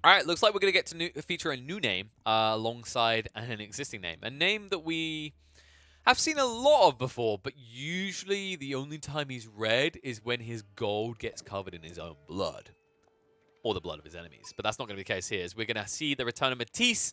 All right, looks like we're going to get to feature a new name alongside an existing name. A name that we have seen a lot of before, but usually the only time he's red is when his gold gets covered in his own blood. Or the blood of his enemies. But that's not going to be the case here. As we're going to see the return of Matisse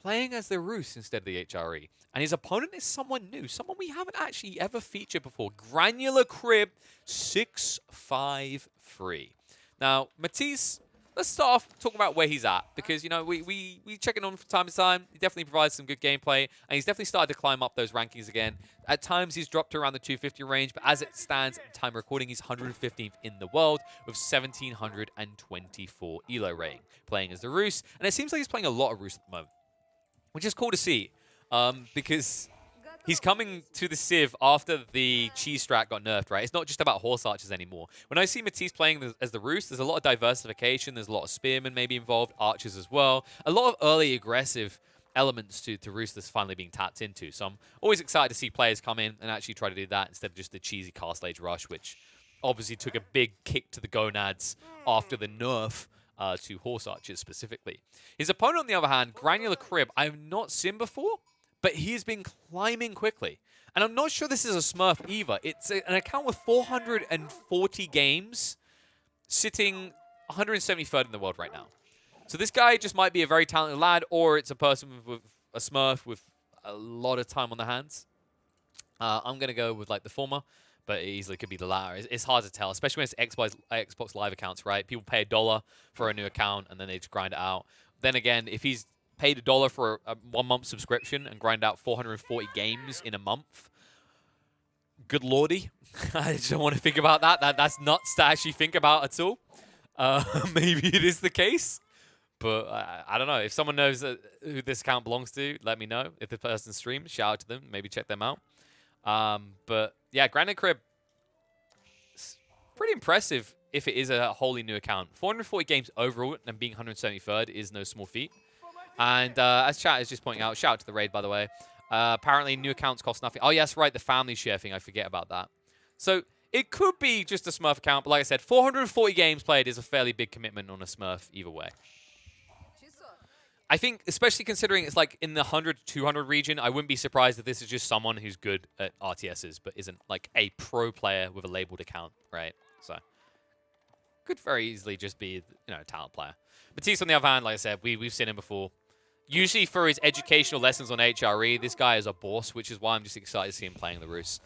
playing as the Rus instead of the HRE. And his opponent is someone new, someone we haven't actually ever featured before. Granular Crib 653. Now, Matisse, let's start off talking about where he's at. Because, you know, we check in on him from time to time. He definitely provides some good gameplay. And he's definitely started to climb up those rankings again. At times, he's dropped around the 250 range. But as it stands at the time of recording, he's 115th in the world with 1,724 ELO rating. Playing as the Rus. And it seems like he's playing a lot of Rus at the moment, which is cool to see. Because he's coming to the Civ after the cheese strat got nerfed, right? It's not just about horse archers anymore. When I see Matisse playing as the Rus, there's a lot of diversification. There's a lot of spearmen maybe involved, archers as well. A lot of early aggressive elements to Rus that's finally being tapped into. So I'm always excited to see players come in and actually try to do that instead of just the cheesy Castle Age rush, which obviously took a big kick to the gonads after the nerf to horse archers specifically. His opponent, on the other hand, Granular Crib, I have not seen before, but he's been climbing quickly. And I'm not sure this is a Smurf either. It's an account with 440 games, sitting 173rd in the world right now. So this guy just might be a very talented lad, or it's a person with a Smurf with a lot of time on their hands. I'm going to go with like the former, but it easily could be the latter. It's hard to tell, especially when it's Xbox Live accounts, right? People pay $1 for a new account, and then they just grind it out. Then again, if he's paid $1 for a 1 month subscription and grind out 440 games in a month, good lordy. I just don't want to think about that. That's nuts to actually think about at all. Maybe it is the case. But I don't know. If someone knows who this account belongs to, let me know. If the person streams, shout out to them. Maybe check them out. But yeah, Granite Crib, it's pretty impressive if it is a wholly new account. 440 games overall and being 173rd is no small feat. And as chat is just pointing out, shout out to the raid, by the way. Apparently, new accounts cost nothing. Oh, yes, right, the family share thing. I forget about that. So it could be just a Smurf account. But like I said, 440 games played is a fairly big commitment on a Smurf either way. I think, especially considering it's like in the 100 to 200 region, I wouldn't be surprised if this is just someone who's good at RTSs, but isn't like a pro player with a labeled account, right? So could very easily just be, you know, a talent player. Matisse, on the other hand, like I said, we've seen him before. Usually for his educational lessons on HRE, this guy is a boss, which is why I'm just excited to see him playing the Rus.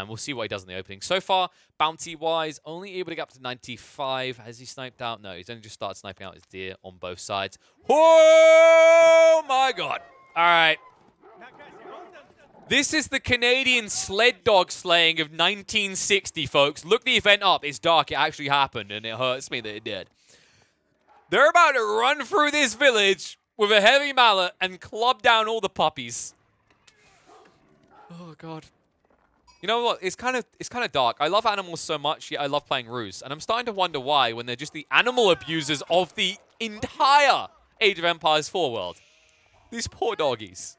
We'll see what he does in the opening. So far, bounty-wise, only able to get up to 95. Has he sniped out? No, he's only just started sniping out his deer on both sides. Oh, my God. All right. This is the Canadian sled dog slaying of 1960, folks. Look the event up. It's dark. It actually happened, and it hurts me that it did. They're about to run through this village with a heavy mallet and club down all the puppies. Oh, God. You know what? It's kind of dark. I love animals so much, yet I love playing Rus. And I'm starting to wonder why when they're just the animal abusers of the entire Age of Empires 4 world. These poor doggies.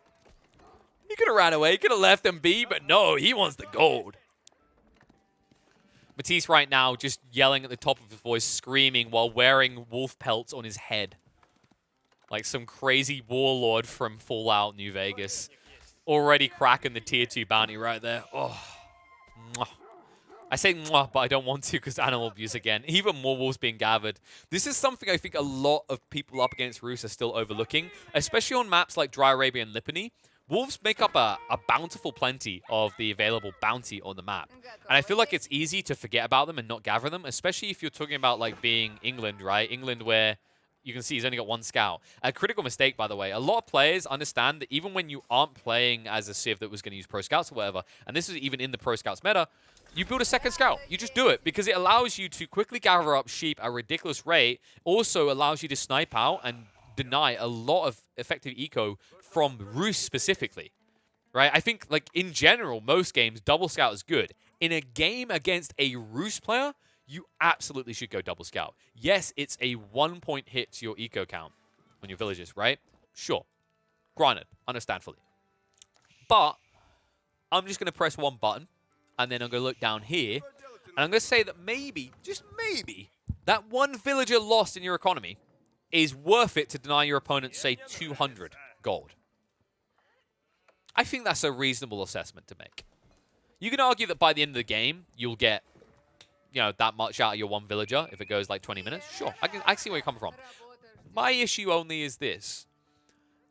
He could have ran away. He could have left them be, but no, he wants the gold. Matisse right now just yelling at the top of his voice, screaming while wearing wolf pelts on his head. Like some crazy warlord from Fallout New Vegas. Already cracking the tier 2 bounty right there. Oh, mwah. I say mwah, but I don't want to because animal abuse again. Even more wolves being gathered. This is something I think a lot of people up against Rus are still overlooking, especially on maps like Dry Arabia and Lipany. Wolves make up a bountiful plenty of the available bounty on the map. And I feel like it's easy to forget about them and not gather them, especially if you're talking about like being England, right? England where you can see he's only got 1 scout. A critical mistake, by the way. A lot of players understand that even when you aren't playing as a Civ that was going to use Pro Scouts or whatever, and this is even in the Pro Scouts meta, you build a second scout. You just do it because it allows you to quickly gather up sheep at a ridiculous rate. Also allows you to snipe out and deny a lot of effective eco from Rus specifically. Right? I think, like, in general, most games, double scout is good. In a game against a Rus player, you absolutely should go double scout. Yes, it's a 1-point hit to your eco count on your villages, right? Sure. Granted, understand fully. But I'm just going to press one button, and then I'm going to look down here, and I'm going to say that maybe, just maybe, that one villager lost in your economy is worth it to deny your opponent, say, 200 gold. I think that's a reasonable assessment to make. You can argue that by the end of the game, you'll get, you know, that much out of your one villager if it goes like 20 minutes. Sure, I see where you're coming from. My issue only is this.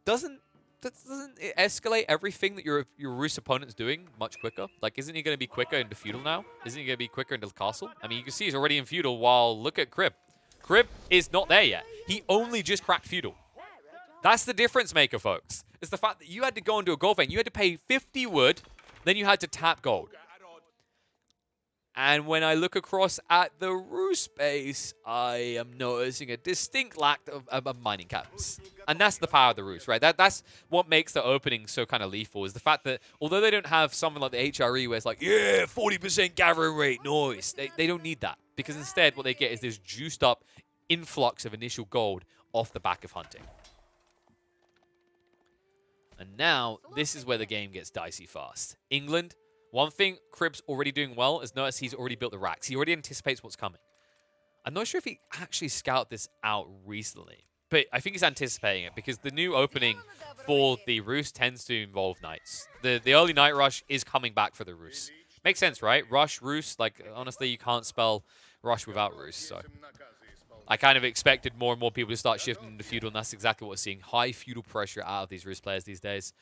Doesn't it escalate everything that your Rus opponent's doing much quicker? Like, isn't he going to be quicker into Feudal now? Isn't he going to be quicker into the castle? I mean, you can see he's already in Feudal while, look at Crib. Crib is not there yet. He only just cracked Feudal. That's the difference maker, folks. It's the fact that you had to go into a gold vein. You had to pay 50 wood, then you had to tap gold. And when I look across at the Rus base, I am noticing a distinct lack of mining camps. And that's the power of the Rus, right? That's what makes the opening so kind of lethal, is the fact that although they don't have something like the HRE where it's like, yeah, 40% gathering rate, noise. They don't need that. Because instead what they get is this juiced up influx of initial gold off the back of hunting. And now, this is where the game gets dicey fast. England, one thing Crib's already doing well is notice he's already built the racks. He already anticipates what's coming. I'm not sure if he actually scouted this out recently, but I think he's anticipating it because the new opening for the Rus tends to involve knights. The early night rush is coming back for the Rus. Makes sense, right? Rush, Rus, like, honestly, you can't spell rush without Rus, so... I kind of expected more and more people to start shifting into Feudal, and that's exactly what we're seeing. High Feudal pressure out of these Rus players these days.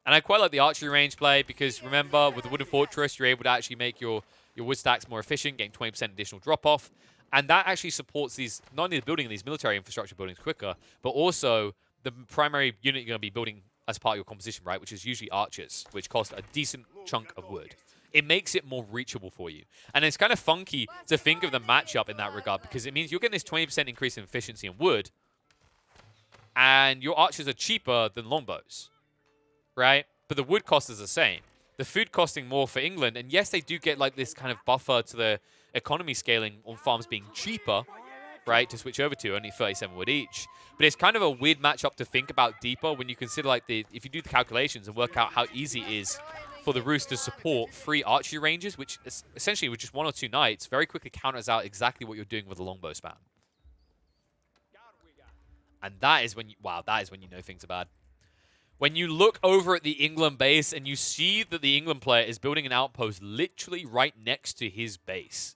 And I quite like the archery range play, because remember, with the Wooden Fortress, you're able to actually make your wood stacks more efficient, getting 20% additional drop-off. And that actually supports these, not only the building of these military infrastructure buildings quicker, but also the primary unit you're going to be building as part of your composition, right, which is usually archers, which cost a decent chunk of wood. It makes it more reachable for you. And it's kind of funky to think of the matchup in that regard, because it means you're getting this 20% increase in efficiency in wood, and your archers are cheaper than longbows, right? But the wood cost is the same. The food costing more for England, and yes, they do get like this kind of buffer to the economy scaling on farms being cheaper, right, to switch over to, only 37 wood each. But it's kind of a weird matchup to think about deeper when you consider, like, if you do the calculations and work out how easy it is for the Rus to support 3 archery ranges, which is essentially with just 1 or 2 knights, very quickly counters out exactly what you're doing with a longbow spam. And that is when you, wow, that is when you know things are bad. When you look over at the England base and you see that the England player is building an outpost literally right next to his base.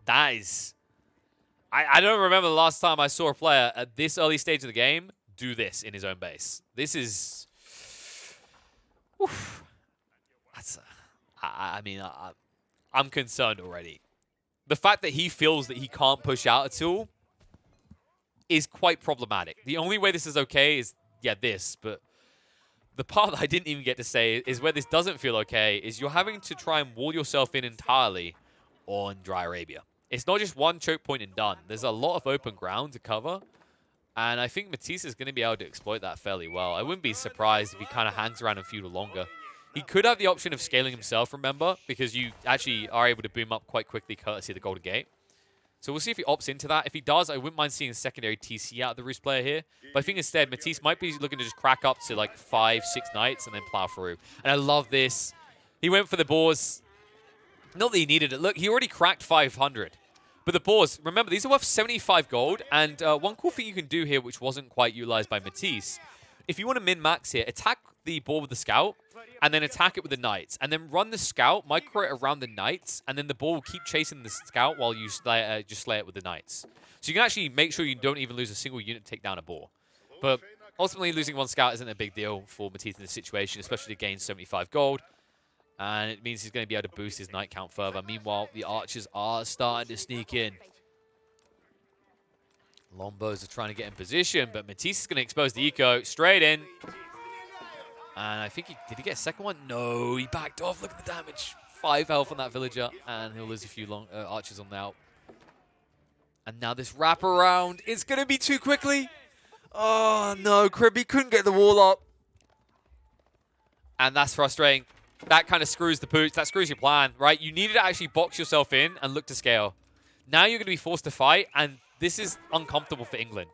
That is... I don't remember the last time I saw a player at this early stage of the game do this in his own base. This is... Oof. That's... I mean, I'm concerned already. The fact that he feels that he can't push out at all is quite problematic. The only way this is okay is, yeah, this, but the part that I didn't even get to say is where this doesn't feel okay is you're having to try and wall yourself in entirely on Dry Arabia. It's not just one choke point and done. There's a lot of open ground to cover, and I think Matisse is going to be able to exploit that fairly well. I wouldn't be surprised if he kind of hangs around in Feudal longer. He could have the option of scaling himself, remember, because you actually are able to boom up quite quickly courtesy of the Golden Gate. So we'll see if he opts into that. If he does, I wouldn't mind seeing a secondary TC out of the Rus player here. But I think instead, Matisse might be looking to just crack up to like 5, 6 knights and then plow through. And I love this. He went for the boars. Not that he needed it. Look, he already cracked 500. But the boars, remember, these are worth 75 gold. And one cool thing you can do here, which wasn't quite utilized by Matisse, if you want to min-max here, attack the boar with the scout, and then attack it with the knights. And then run the scout, micro it around the knights, and then the boar will keep chasing the scout while you just slay it with the knights. So you can actually make sure you don't even lose a single unit to take down a boar. But ultimately, losing one scout isn't a big deal for Matisse in this situation, especially to gain 75 gold. And it means he's going to be able to boost his knight count further. Meanwhile, the archers are starting to sneak in. Longbows are trying to get in position, but Matisse is going to expose the eco straight in. And I think did he get a second one? No, he backed off. Look at the damage. 5 health on that villager, and he'll lose a few archers on the out. And now this wraparound. It's going to be too quickly. Oh, no. Cribby couldn't get the wall up. And that's frustrating. That kind of screws the pooch. That screws your plan, right? You needed to actually box yourself in and look to scale. Now you're going to be forced to fight, and this is uncomfortable for England.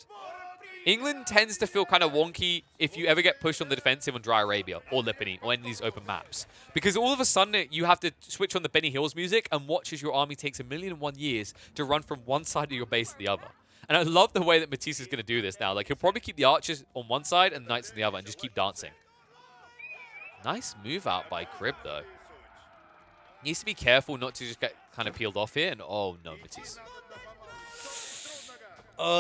England tends to feel kind of wonky if you ever get pushed on the defensive on Dry Arabia or Lipany or any of these open maps. Because all of a sudden, you have to switch on the Benny Hills music and watch as your army takes 1,000,001 years to run from one side of your base to the other. And I love the way that Matisse is going to do this now. Like, he'll probably keep the archers on one side and the knights on the other and just keep dancing. Nice move out by Crib, though. Needs to be careful not to just get kind of peeled off here. And oh, no, Matisse.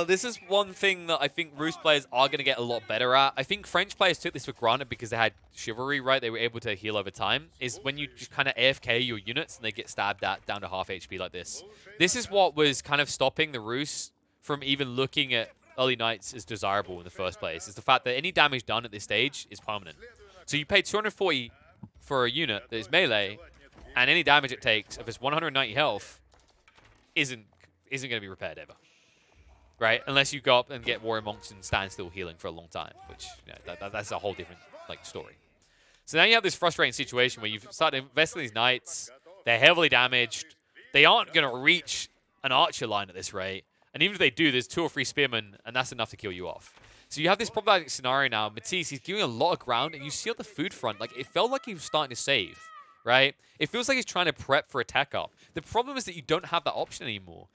This is one thing that I think Rus players are going to get a lot better at. I think French players took this for granted because they had chivalry, right? They were able to heal over time. Is when you just kind of AFK your units and they get stabbed at down to half HP like this. This is what was kind of stopping the Rus from even looking at early knights as desirable in the first place. Is the fact that any damage done at this stage is permanent. So you pay 240 for a unit that is melee, and any damage it takes, if it's 190 health, isn't going to be repaired ever. Right? Unless you go up and get Warrior Monks and stand still healing for a long time, which that's a whole different story. So now you have this frustrating situation where you've started investing in these knights. They're heavily damaged. They aren't going to reach an archer line at this rate. And even if they do, there's 2 or 3 spearmen, and that's enough to kill you off. So you have this problematic scenario now. Matisse, he's giving a lot of ground, and you see on the food front, like, it felt like he was starting to save, right? It feels like he's trying to prep for attack up. The problem is that you don't have that option anymore.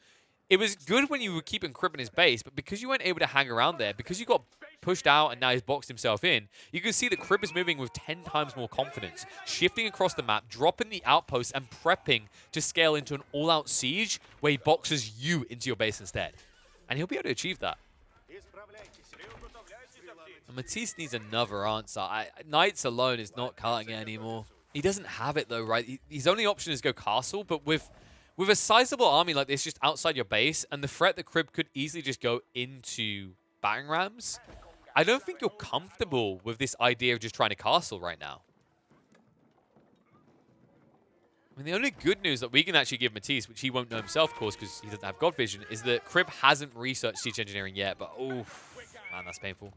It was good when you were keeping Crib in his base, but because you weren't able to hang around there, because you got pushed out and now he's boxed himself in, you can see that Crib is moving with 10 times more confidence, shifting across the map, dropping the outposts, and prepping to scale into an all-out siege where he boxes you into your base instead. And he'll be able to achieve that. And Matisse needs another answer. Knights alone is not cutting it anymore. He doesn't have it, though, right? His only option is go castle, but with a sizable army like this just outside your base, and the threat that Crib could easily just go into battering rams, I don't think you're comfortable with this idea of just trying to castle right now. I mean, the only good news that we can actually give Matisse, which he won't know himself, of course, because he doesn't have God Vision, is that Crib hasn't researched siege engineering yet, but oh, man, that's painful.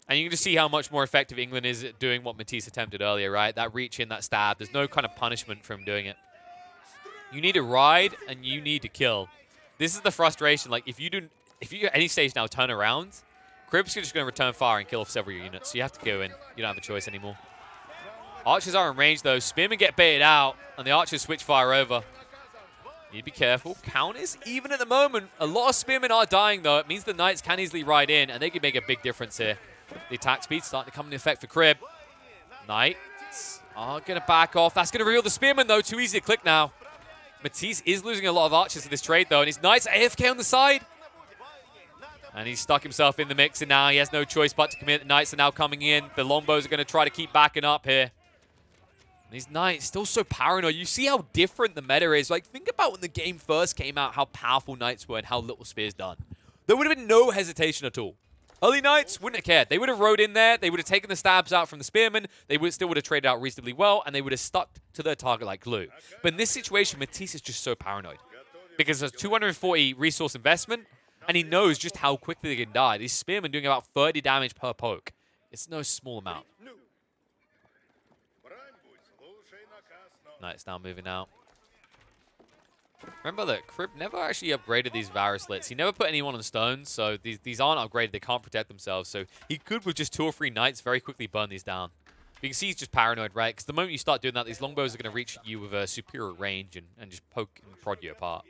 And you can just see how much more effective England is at doing what Matisse attempted earlier, right? That reach in, that stab. There's no kind of punishment for him doing it. You need to ride, and you need to kill. This is the frustration. Like, if you at any stage now turn around, Crib's just going to return fire and kill off several units. So you have to go in. You don't have a choice anymore. Archers are in range, though. Spearmen get baited out, and the archers switch fire over. You need to be careful. Counters, even at the moment, a lot of spearmen are dying, though. It means the knights can easily ride in, and they can make a big difference here. The attack speed starting to come into effect for Crib. Knights are going to back off. That's going to reveal the spearmen, though. Too easy to click now. Matisse is losing a lot of archers to this trade, though, and his knights are AFK on the side. And he's stuck himself in the mix, and now he has no choice but to commit. The knights are now coming in. The longbows are going to try to keep backing up here. And these knights still so paranoid. You see how different the meta is. Like, think about when the game first came out, how powerful knights were and how little spears done. There would have been no hesitation at all. Early knights wouldn't have cared. They would have rode in there. They would have taken the stabs out from the spearmen. They still would have traded out reasonably well, and they would have stuck to their target like glue. But in this situation, Matisse is just so paranoid because there's 240 resource investment, and he knows just how quickly they can die. These spearmen doing about 30 damage per poke. It's no small amount. Knights now moving out. Remember that Crib never actually upgraded these Varus Lits. He never put anyone on stones, so these aren't upgraded. They can't protect themselves. So he could, with just 2 or 3 knights, very quickly burn these down. But you can see he's just paranoid, right? Because the moment you start doing that, these longbows are going to reach you with a superior range and just poke and prod you apart.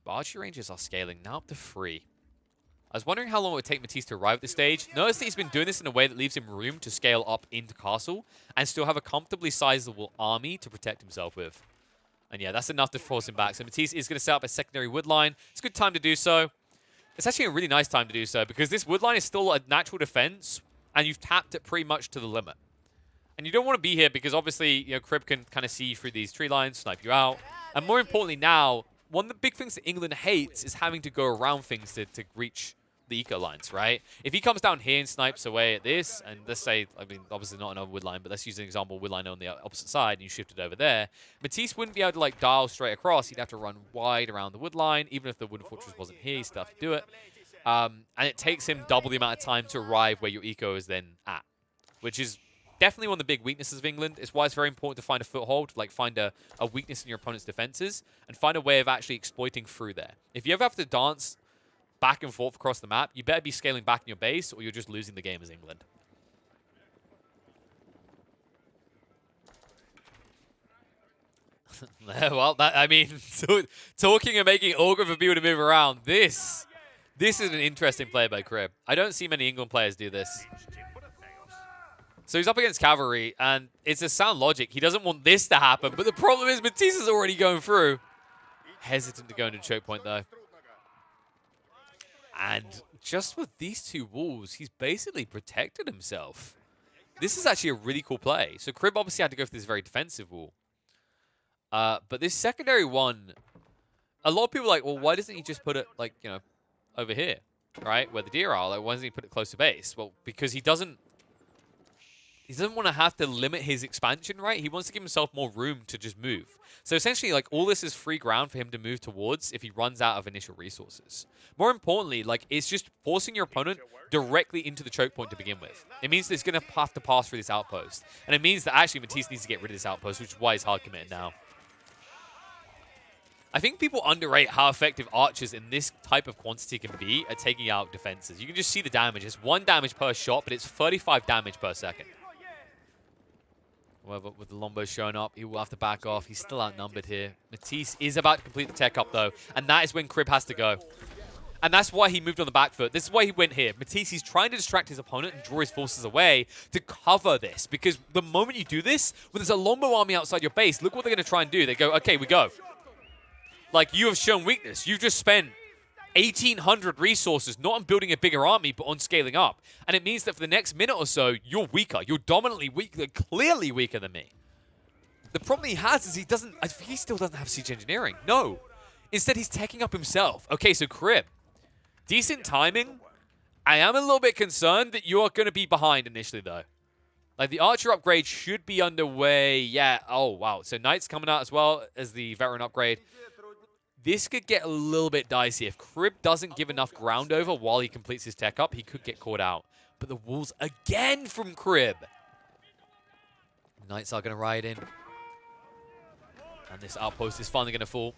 But archery ranges are scaling now up to 3. I was wondering how long it would take Matisse to arrive at this stage. Notice that he's been doing this in a way that leaves him room to scale up into castle and still have a comfortably sizable army to protect himself with. And yeah, that's enough to force him back. So Matisse is going to set up a secondary wood line. It's a good time to do so. It's actually a really nice time to do so because this wood line is still a natural defense and you've tapped it pretty much to the limit. And you don't want to be here because obviously, you know, Crib can kind of see through these tree lines, snipe you out. And more importantly now, one of the big things that England hates is having to go around things to reach the eco lines, right? If he comes down here and snipes away at this, and let's say, I mean, obviously not another wood line, but let's use an example, wood line on the opposite side, and you shift it over there, Matisse wouldn't be able to, like, dial straight across. He'd have to run wide around the wood line. Even if the wooden fortress wasn't here, he'd still have to do it. And it takes him double the amount of time to arrive where your eco is then at, which is definitely one of the big weaknesses of England. It's why it's very important to find a foothold, like find a weakness in your opponent's defenses, and find a way of actually exploiting through there. If you ever have to dance back and forth across the map, you better be scaling back in your base or you're just losing the game as England. Well, I mean, talking and making awkward for people to move around. This is an interesting play by Crib. I don't see many England players do this. So he's up against Cavalry, and it's a sound logic. He doesn't want this to happen, but the problem is Matisse is already going through. Hesitant to go into choke point, though. And just with these two walls, he's basically protected himself. This is actually a really cool play. So Crib obviously had to go for this very defensive wall. But this secondary one, a lot of people are like, well, why doesn't he just put it, like, you know, over here, right, where the deer are? Like, why doesn't he put it close to base? Well, because he doesn't want to have to limit his expansion, right? He wants to give himself more room to just move. So essentially, like, all this is free ground for him to move towards if he runs out of initial resources. More importantly, like, it's just forcing your opponent directly into the choke point to begin with. It means that he's going to have to pass through this outpost. And it means that actually Matisse needs to get rid of this outpost, which is why he's hard committed now. I think people underrate how effective archers in this type of quantity can be at taking out defenses. You can just see the damage. It's 1 damage per shot, but it's 35 damage per second. However, with the Lombo showing up, he will have to back off. He's still outnumbered here. Matisse is about to complete the tech up, though, and that is when Crib has to go. And that's why he moved on the back foot. This is why he went here. Matisse, he's trying to distract his opponent and draw his forces away to cover this, because the moment you do this, when there's a Lombo army outside your base, look what they're going to try and do. They go, okay, we go. Like, you have shown weakness. You've just spent 1,800 resources, not on building a bigger army, but on scaling up. And it means that for the next minute or so, you're weaker. You're dominantly weaker, clearly weaker than me. The problem he has is he still doesn't have siege engineering. No. Instead, he's teching up himself. Okay, so Crib. Decent timing. I am a little bit concerned that you are going to be behind initially, though. Like, the Archer upgrade should be underway. Yeah. Oh, wow. So Knight's coming out as well as the Veteran upgrade. This could get a little bit dicey. If Crib doesn't give enough ground over while he completes his tech up, he could get caught out. But the walls again from Crib. Knights are going to ride in. And this outpost is finally going to fall.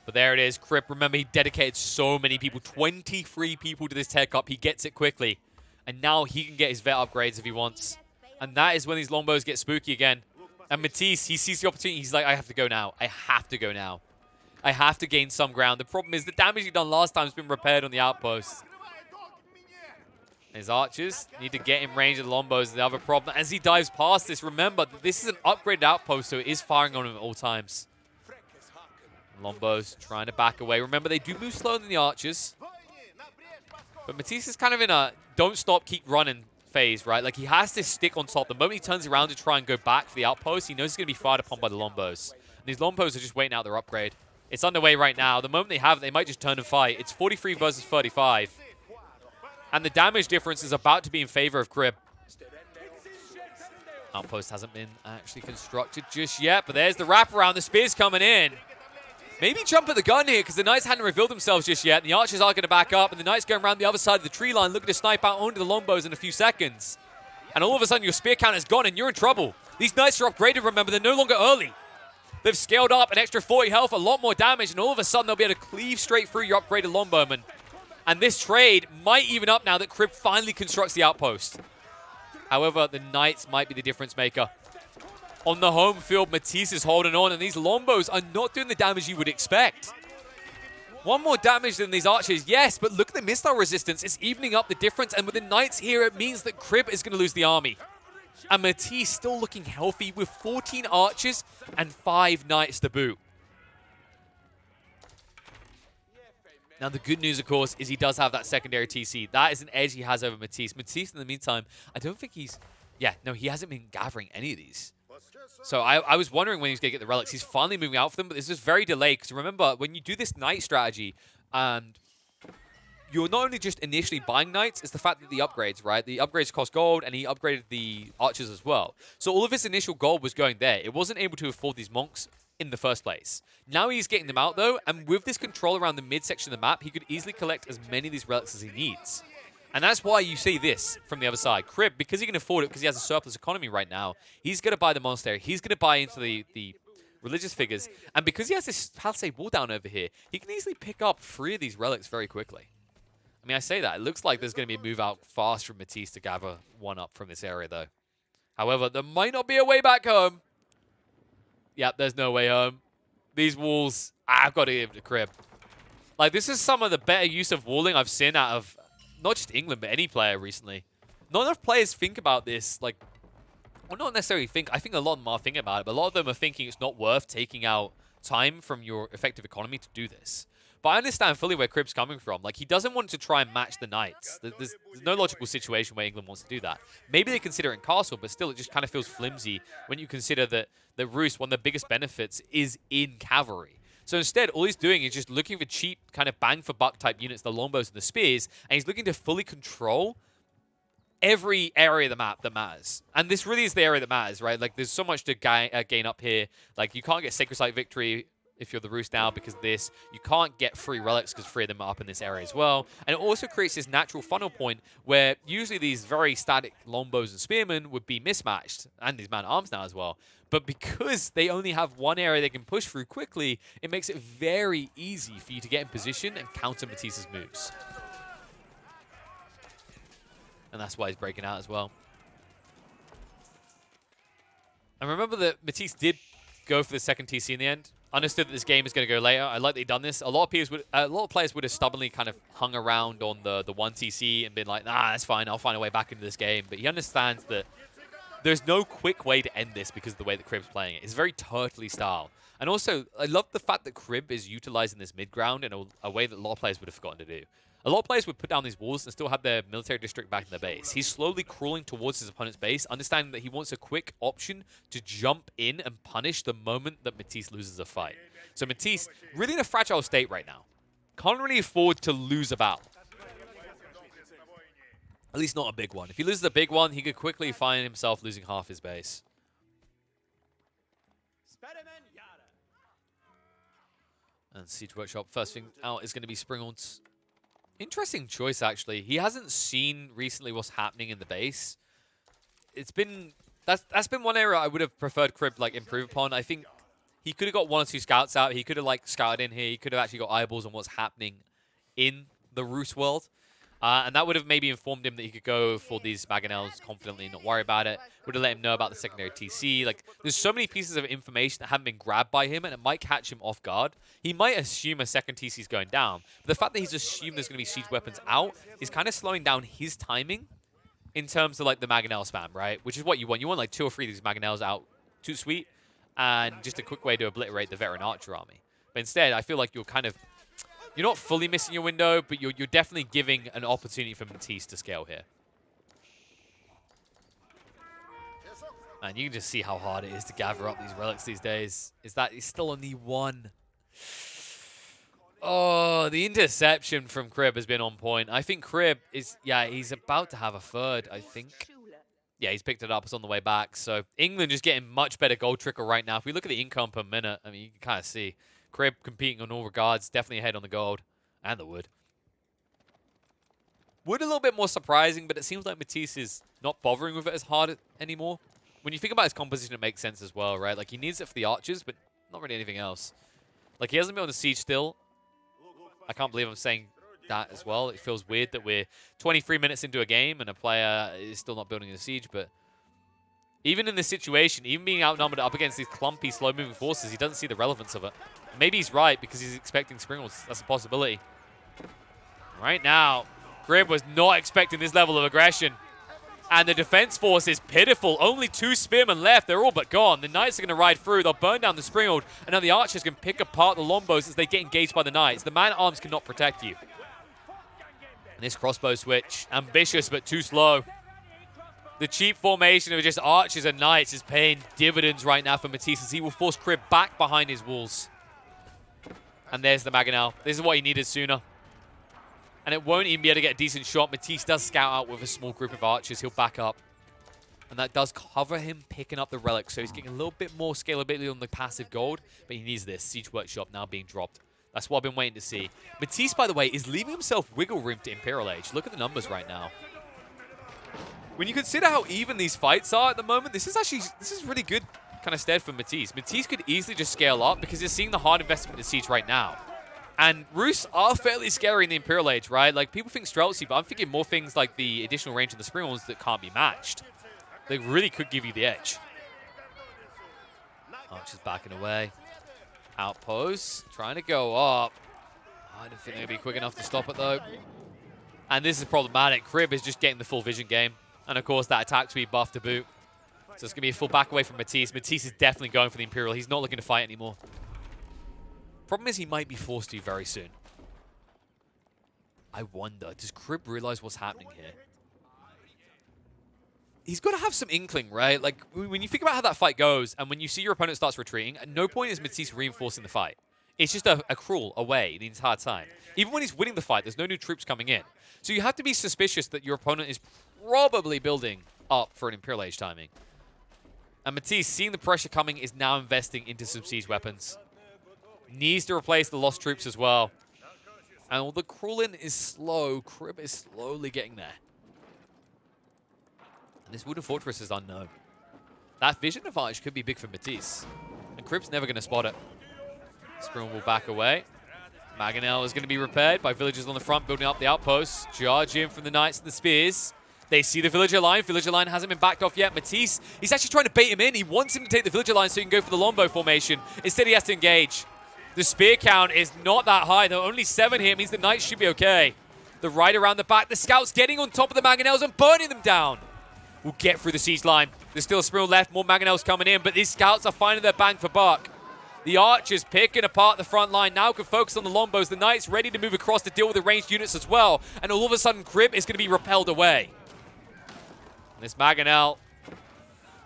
But there it is. Crib, remember, he dedicated so many people, 23 people to this tech up. He gets it quickly. And now he can get his vet upgrades if he wants. And that is when these Lombos get spooky again. And Matisse, he sees the opportunity. He's like, I have to go now. I have to go now. I have to gain some ground. The problem is the damage he done last time has been repaired on the outpost. His archers need to get in range of the Lombos. The other problem, as he dives past this, remember that this is an upgraded outpost, so it is firing on him at all times. Lombos trying to back away. Remember, they do move slower than the archers. But Matisse is kind of in a don't stop, keep running phase, right? Like, he has to stick on top. The moment he turns around to try and go back for the outpost, he knows he's going to be fired upon by the Lombos. And these Lombos are just waiting out their upgrade. It's underway right now. The moment they have it, they might just turn and fight. It's 43 versus 35. And the damage difference is about to be in favor of Crib. Outpost hasn't been actually constructed just yet, but there's the wraparound. The spear's coming in. Maybe jump at the gun here, because the Knights hadn't revealed themselves just yet. And the Archers are going to back up, and the Knights going around the other side of the tree line, looking to snipe out onto the Lombos in a few seconds. And all of a sudden, your spear count is gone, and you're in trouble. These Knights are upgraded, remember. They're no longer early. They've scaled up an extra 40 health, a lot more damage, and all of a sudden they'll be able to cleave straight through your upgraded Longbowman. And this trade might even up now that Crib finally constructs the outpost. However, the Knights might be the difference maker. On the home field, Matisse is holding on, and these Lombos are not doing the damage you would expect. One more damage than these Archers, yes, but look at the missile resistance. It's evening up the difference, and with the Knights here, it means that Crib is going to lose the army. And Matisse still looking healthy with 14 Archers and 5 Knights to boot. Now, the good news, of course, is he does have that secondary TC. That is an edge he has over Matisse. Matisse, in the meantime, I don't think he's... Yeah, no, he hasn't been gathering any of these. So I was wondering when he was going to get the relics. He's finally moving out for them, but this is very delayed. Because remember, when you do this Knight strategy, and you're not only just initially buying Knights, it's the fact that the upgrades, right? The upgrades cost gold, and he upgraded the Archers as well. So all of his initial gold was going there. It wasn't able to afford these monks in the first place. Now he's getting them out, though, and with this control around the midsection of the map, he could easily collect as many of these relics as he needs. And that's why you see this from the other side. Crib, because he can afford it, because he has a surplus economy right now, he's going to buy the monastery. He's going to buy into the religious figures. And because he has this palisade wall down over here, he can easily pick up 3 of these relics very quickly. I mean, I say that. It looks like there's going to be a move out fast from Matisse to gather 1 up from this area, though. However, there might not be a way back home. Yep, there's no way home. These walls, I've got to give it to Crib. Like, this is some of the better use of walling I've seen out of not just England, but any player recently. Not enough players think about this. Like, well, not necessarily think. I think a lot of them are thinking about it, but a lot of them are thinking it's not worth taking out time from your effective economy to do this. But I understand fully where Crib's coming from. Like, he doesn't want to try and match the Knights. There's no logical situation where England wants to do that. Maybe they consider it in Castle, but still it just kind of feels flimsy when you consider that Rus, one of the biggest benefits, is in cavalry. So instead, all he's doing is just looking for cheap kind of bang-for-buck type units, the longbows and the spears, and he's looking to fully control every area of the map that matters. And this really is the area that matters, right? Like, there's so much to gain up here. Like, you can't get Sacred Site victory if you're the Rus now because of this. You can't get free relics because 3 of them are up in this area as well. And it also creates this natural funnel point where usually these very static longbows and spearmen would be mismatched, and these man-at-arms now as well. But because they only have one area they can push through quickly, it makes it very easy for you to get in position and counter Matisse's moves. And that's why he's breaking out as well. And remember that Matisse did go for the second TC in the end. Understood that this game is going to go later. I like that he done this. A lot of players would have stubbornly kind of hung around on the one TC and been like, nah, that's fine. I'll find a way back into this game. But he understands that there's no quick way to end this because of the way that Crib's playing it. It's very turtley style. And also, I love the fact that Crib is utilizing this mid ground in a way that a lot of players would have forgotten to do. A lot of players would put down these walls and still have their military district back in their base. He's slowly crawling towards his opponent's base, understanding that he wants a quick option to jump in and punish the moment that Matisse loses a fight. So Matisse, really in a fragile state right now. Can't really afford to lose a battle. At least not a big one. If he loses a big one, he could quickly find himself losing half his base. And Siege Workshop, first thing out is going to be Springald's. Interesting choice, actually. He hasn't seen recently what's happening in the base. It's been... That's been one area I would have preferred Crib, like, improve upon. I think he could have got 1 or 2 scouts out. He could have, like, scouted in here. He could have actually got eyeballs on what's happening in the Rus world. And that would have maybe informed him that he could go for these Mangonels confidently and not worry about it. Would have let him know about the secondary TC. Like, there's so many pieces of information that haven't been grabbed by him, and it might catch him off guard. He might assume a second TC is going down. But the fact that he's assumed there's going to be siege weapons out is kind of slowing down his timing in terms of, like, the Mangonel spam, right? Which is what you want. You want, like, 2 or 3 of these Mangonels out too sweet, and just a quick way to obliterate the veteran archer army. But instead, I feel like you're kind of... You're not fully missing your window, but you're definitely giving an opportunity for Matisse to scale here. And you can just see how hard it is to gather up these relics these days. Is that he's still only 1. Oh, the interception from Crib has been on point. I think Crib is, yeah, he's about to have a 3rd, I think. Yeah, he's picked it up. It's on the way back. So England just getting much better goal trickle right now. If we look at the income per minute, I mean, you can kind of see. Crib competing on all regards, definitely ahead on the gold and the wood. Wood a little bit more surprising, but it seems like Matisse is not bothering with it as hard anymore. When you think about his composition, it makes sense as well, right? Like, he needs it for the archers, but not really anything else. Like, he hasn't been on the siege still. I can't believe I'm saying that as well. It feels weird that we're 23 minutes into a game and a player is still not building a siege, but... Even in this situation, even being outnumbered up against these clumpy, slow-moving forces, he doesn't see the relevance of it. Maybe he's right because he's expecting Springles. That's a possibility. Right now, Crib was not expecting this level of aggression. And the defense force is pitiful. Only 2 spearmen left. They're all but gone. The knights are going to ride through. They'll burn down the Springald. And now the archers can pick apart the longbows as they get engaged by the knights. The man-at-arms cannot protect you. And this crossbow switch, ambitious but too slow. The cheap formation of just archers and knights is paying dividends right now for Matisse as he will force Crib back behind his walls. And there's the Mangonel. This is what he needed sooner. And it won't even be able to get a decent shot. Matisse does scout out with a small group of archers. He'll back up. And that does cover him picking up the relics. So he's getting a little bit more scalability on the passive gold. But he needs this. Siege Workshop now being dropped. That's what I've been waiting to see. Matisse, by the way, is leaving himself wiggle room to Imperial Age. Look at the numbers right now. When you consider how even these fights are at the moment, this is really good kind of stead for Matisse. Matisse could easily just scale up because he's seeing the hard investment in siege right now. And Rus are fairly scary in the Imperial Age, right? Like, people think Streltsy, but I'm thinking more things like the additional range of the Springals that can't be matched. They really could give you the edge. Archer's backing away. Outpost, trying to go up. I don't think they'll be quick enough to stop it, though. And this is problematic. Crib is just getting the full vision game. And, of course, that attack speed buff to boot. So it's going to be a full back away from Matisse. Matisse is definitely going for the Imperial. He's not looking to fight anymore. Problem is he might be forced to very soon. I wonder, does Crib realize what's happening here? He's got to have some inkling, right? Like, when you think about how that fight goes, and when you see your opponent starts retreating, at no point is Matisse reinforcing the fight. It's just a crawl away the entire time. Even when he's winning the fight, there's no new troops coming in. So you have to be suspicious that your opponent is probably building up for an Imperial Age timing. And Matisse, seeing the pressure coming, is now investing into some siege weapons. Needs to replace the lost troops as well. And although the crawling is slow, Crib is slowly getting there. And this wooden fortress is unknown. That vision advantage could be big for Matisse. And Crib's never going to spot it. Sprung will back away. Mangonel is going to be repaired by villagers on the front, building up the outposts. Charge in from the Knights and the Spears. They see the villager line. Villager line hasn't been backed off yet. Matisse, he's actually trying to bait him in. He wants him to take the villager line so he can go for the longbow formation. Instead, he has to engage. The spear count is not that high, though. Only 7 here means the Knights should be okay. The right around the back. The Scouts getting on top of the Mangonels and burning them down. We'll get through the siege line. There's still a Springle left. More Mangonels coming in, but these Scouts are finding their bang for buck. The Archers picking apart the front line. Now can focus on the Longbows. The Knights ready to move across to deal with the ranged units as well. And all of a sudden, Crib is going to be repelled away. This Mangonel,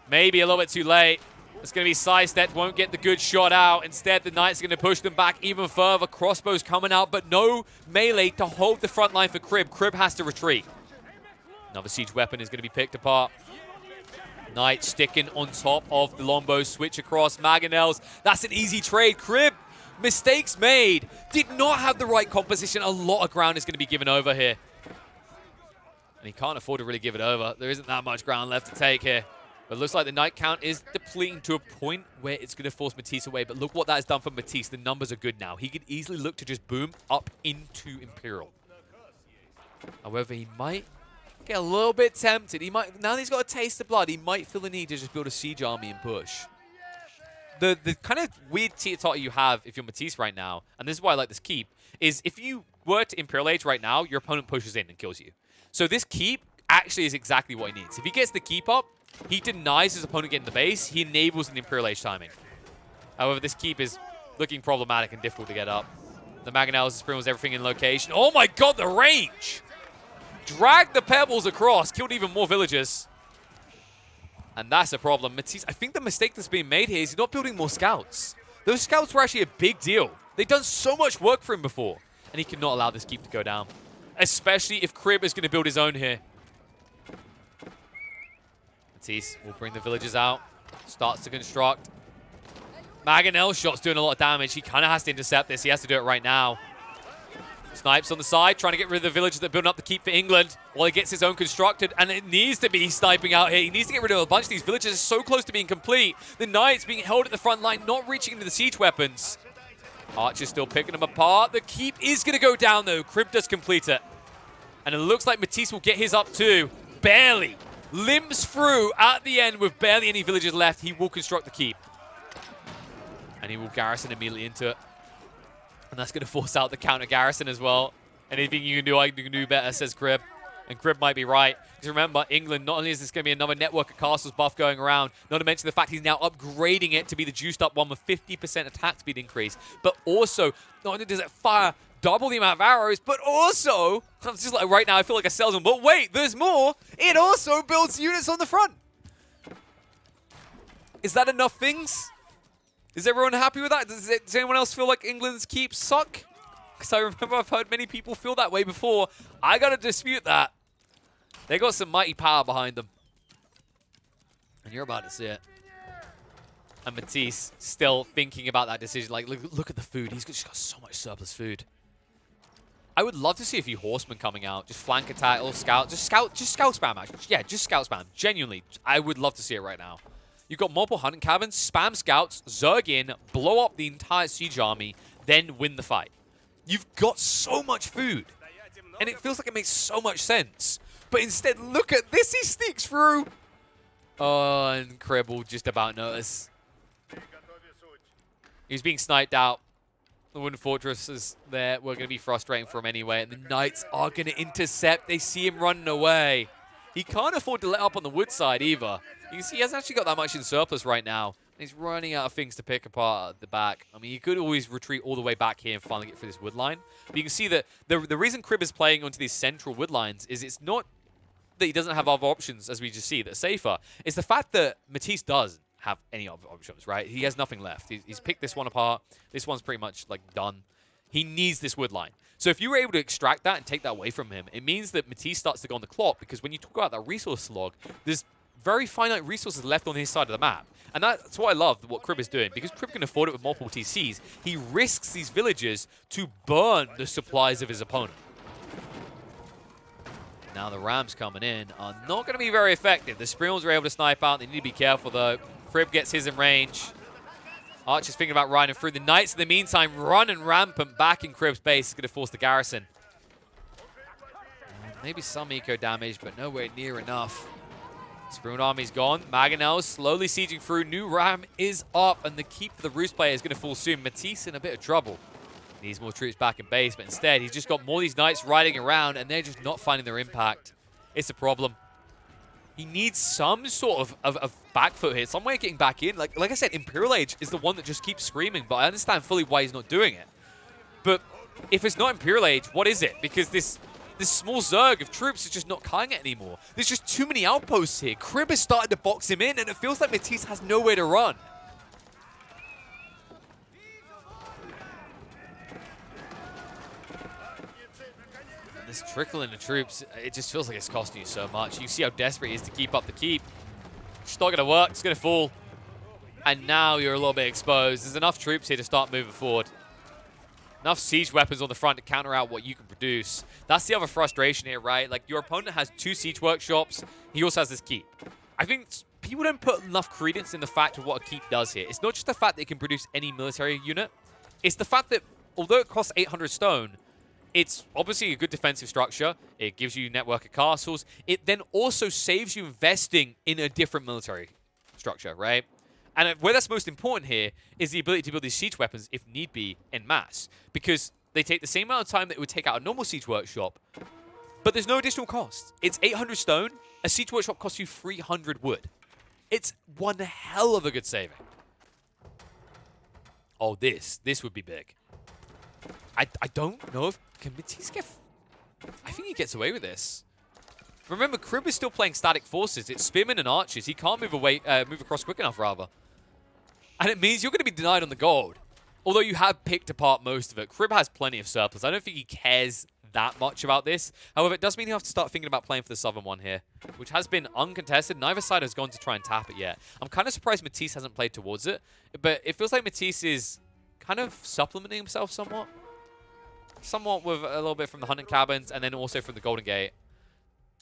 maybe a little bit too late. It's going to be sidestepped, won't get the good shot out. Instead, the Knights are going to push them back even further. Crossbows coming out, but no melee to hold the front line for Crib. Crib has to retreat. Another siege weapon is going to be picked apart. Knights sticking on top of the longbows, switch across. Mangonels, that's an easy trade. Crib, mistakes made. Did not have the right composition. A lot of ground is going to be given over here. And he can't afford to really give it over. There isn't that much ground left to take here. But it looks like the Knight count is depleting to a point where it's going to force Matisse away. But look what that has done for Matisse. The numbers are good now. He could easily look to just boom up into Imperial. However, he might get a little bit tempted. He might, now that he's got a taste of blood, he might feel the need to just build a siege army and push. The kind of weird teeter-totter you have if you're Matisse right now, and this is why I like this keep, is if you were to Imperial Age right now, your opponent pushes in and kills you. So this keep actually is exactly what he needs. If he gets the keep up, he denies his opponent getting the base. He enables an Imperial Age timing. However, this keep is looking problematic and difficult to get up. The Mangonels and Sprinkles everything in location. Oh my god, the range! Dragged the pebbles across, killed even more villagers. And that's a problem. Matisse, I think the mistake that's being made here is he's not building more scouts. Those scouts were actually a big deal. They've done so much work for him before. And he cannot allow this keep to go down. Especially if Crib is going to build his own here. Matisse will bring the villagers out. Starts to construct. Mangonel shot's doing a lot of damage. He kind of has to intercept this. He has to do it right now. Snipes on the side, trying to get rid of the villagers that are building up the keep for England while he gets his own constructed. And it needs to be sniping out here. He needs to get rid of a bunch of these villagers. It's so close to being complete. The Knights being held at the front line, not reaching into the siege weapons. Archer's still picking them apart. The keep is going to go down, though. Crib does complete it. And it looks like Matisse will get his up, too. Barely. Limps through at the end with barely any villagers left. He will construct the keep. And he will garrison immediately into it. And that's going to force out the counter garrison as well. Anything you can do, I can do better, says Crib. And Crib might be right. Because remember, England, not only is this going to be another network of castles buff going around, not to mention the fact he's now upgrading it to be the juiced up one with 50% attack speed increase, but also, not only does it fire double the amount of arrows, but also, I'm just like right now, I feel like a salesman, but wait, there's more. It also builds units on the front. Is that enough things? Is everyone happy with that? Does anyone else feel like England's keeps suck? Because I remember I've heard many people feel that way before. I got to dispute that. They got some mighty power behind them. And you're about to see it. And Matisse still thinking about that decision. Like, look at the food. He's just got so much surplus food. I would love to see a few horsemen coming out. Just flank attack or scout. Just scout spam, actually. Yeah, just scout spam. Genuinely. I would love to see it right now. You've got multiple hunting cabins, spam scouts, zerg in, blow up the entire siege army, then win the fight. You've got so much food. And it feels like it makes so much sense. But instead, look at this. He sneaks through. Oh, and Crib will just about notice. He's being sniped out. The wooden fortresses there were going to be frustrating for him anyway. And the knights are going to intercept. They see him running away. He can't afford to let up on the wood side either. You can see he hasn't actually got that much in surplus right now. He's running out of things to pick apart at the back. I mean, he could always retreat all the way back here and finally get through this wood line. But you can see that the reason Crib is playing onto these central wood lines is it's not that he doesn't have other options, as we just see, that are safer. It's the fact that Matisse doesn't have any other options, right? He has nothing left. He's picked this one apart. This one's pretty much, like, done. He needs this wood line. So if you were able to extract that and take that away from him, it means that Matisse starts to go on the clock, because when you talk about that resource log, there's very finite resources left on his side of the map. And that's what I love, what Crib is doing. Because Crib can afford it with multiple TCs, he risks these villagers to burn the supplies of his opponent. Now the Rams coming in are not going to be very effective. The Spriels are able to snipe out. They need to be careful, though. Crib gets his in range. Archer's thinking about riding through. The Knights, in the meantime, running rampant back in Crib's base. Is going to force the garrison. Maybe some eco damage, but nowhere near enough. Spriel army's gone. Mangonel's slowly sieging through. New Ram is up, and the keep for the Rus player is going to fall soon. Matisse in a bit of trouble. Needs more troops back in base, but instead he's just got more of these Knights riding around, and they're just not finding their impact. It's a problem. He needs some sort of back foot here, some way of getting back in. Like I said, Imperial Age is the one that just keeps screaming, but I understand fully why he's not doing it. But if it's not Imperial Age, what is it? Because this small zerg of troops is just not cutting it anymore. There's just too many outposts here. Crib is starting to box him in, and it feels like Matisse has nowhere to run. This trickling of troops, it just feels like it's costing you so much. You see how desperate he is to keep up the keep. It's not going to work. It's going to fall. And now you're a little bit exposed. There's enough troops here to start moving forward. Enough siege weapons on the front to counter out what you can produce. That's the other frustration here, right? Like, your opponent has 2 siege workshops. He also has this keep. I think people don't put enough credence in the fact of what a keep does here. It's not just the fact that it can produce any military unit. It's the fact that, although it costs 800 stone, it's obviously a good defensive structure. It gives you network of castles. It then also saves you investing in a different military structure, right? And where that's most important here is the ability to build these siege weapons, if need be, en masse. Because they take the same amount of time that it would take out a normal siege workshop, but there's no additional cost. It's 800 stone. A siege workshop costs you 300 wood. It's one hell of a good saving. Oh, this would be big. I don't know if... Can Matisse get... I think he gets away with this. Remember, Crib is still playing static forces. It's spearmen and archers. He can't move across quick enough, rather. And it means you're going to be denied on the gold. Although you have picked apart most of it. Crib has plenty of surplus. I don't think he cares that much about this. However, it does mean you have to start thinking about playing for the southern one here, which has been uncontested. Neither side has gone to try and tap it yet. I'm kind of surprised Matisse hasn't played towards it, but it feels like Matisse is kind of supplementing himself somewhat. Somewhat with a little bit from the hunting cabins and then also from the Golden Gate,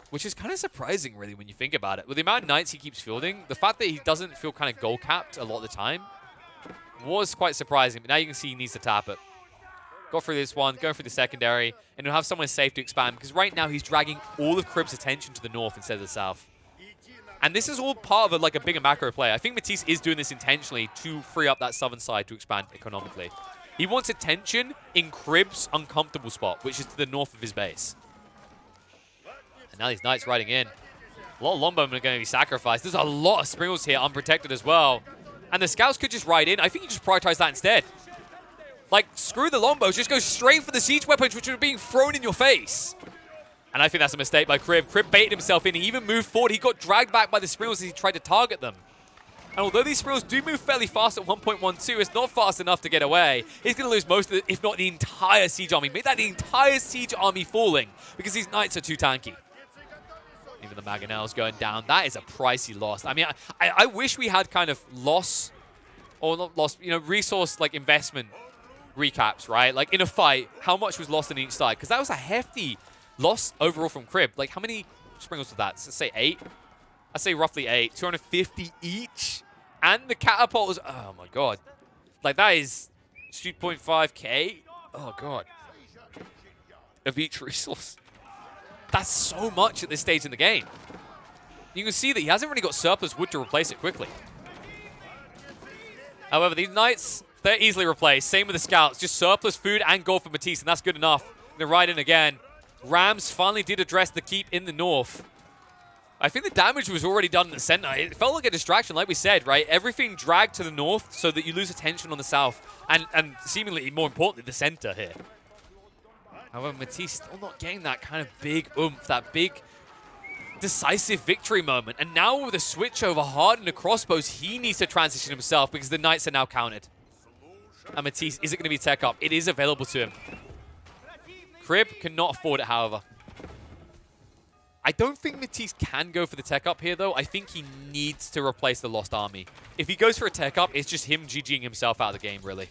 which is kind of surprising, really, when you think about it. With the amount of Knights he keeps fielding, the fact that he doesn't feel kind of goal-capped a lot of the time was quite surprising. But now you can see he needs to tap it. Got through this one, going through the secondary, and he'll have somewhere safe to expand, because right now he's dragging all of Crib's attention to the north instead of the south. And this is all part of a bigger macro play. I think Matisse is doing this intentionally to free up that southern side to expand economically. He wants attention in Crib's uncomfortable spot, which is to the north of his base. And now these Knights riding in. A lot of Longbowmen are going to be sacrificed. There's a lot of Spriels here, unprotected as well. And the Scouts could just ride in. I think you just prioritize that instead. Like, screw the Longbows. Just go straight for the siege weapons, which are being thrown in your face. And I think that's a mistake by Crib. Crib baited himself in. He even moved forward. He got dragged back by the Spriels as he tried to target them. And although these Spriels do move fairly fast at 1.12, it's not fast enough to get away. He's going to lose most of it, if not the entire siege army. Make that the entire siege army falling, because these Knights are too tanky. Even the Mangonel's going down. That is a pricey loss. I mean, I wish we had kind of loss, or not loss, resource like investment recaps, right? Like in a fight, how much was lost on each side? Because that was a hefty loss overall from Crib. Like how many Spriels was that? Let's say 8? I'd say roughly 8. 250 each. And the catapult was, oh my god. Like that is 2.5k. Oh god. Of each resource. That's so much at this stage in the game. You can see that he hasn't really got surplus wood to replace it quickly. However, these Knights, They're easily replaced. Same with the scouts. Just surplus food and gold for Matisse, and that's good enough. Gonna ride in again. Rams finally did address the keep in the north. I think the damage was already done in the center. It felt like a distraction, like we said, right? Everything dragged to the north so that you lose attention on the south. And seemingly, more importantly, the center here. However, Matisse still not getting that kind of big oomph, that big decisive victory moment. And now with a switch over hard and the crossbows, he needs to transition himself because the knights are now counted. And Matisse isn't going to be tech up. It is available to him. Crib cannot afford it, however. I don't think Matisse can go for the tech up here, though. I think he needs to replace the Lost Army. If he goes for a tech up, it's just him GGing himself out of the game, really.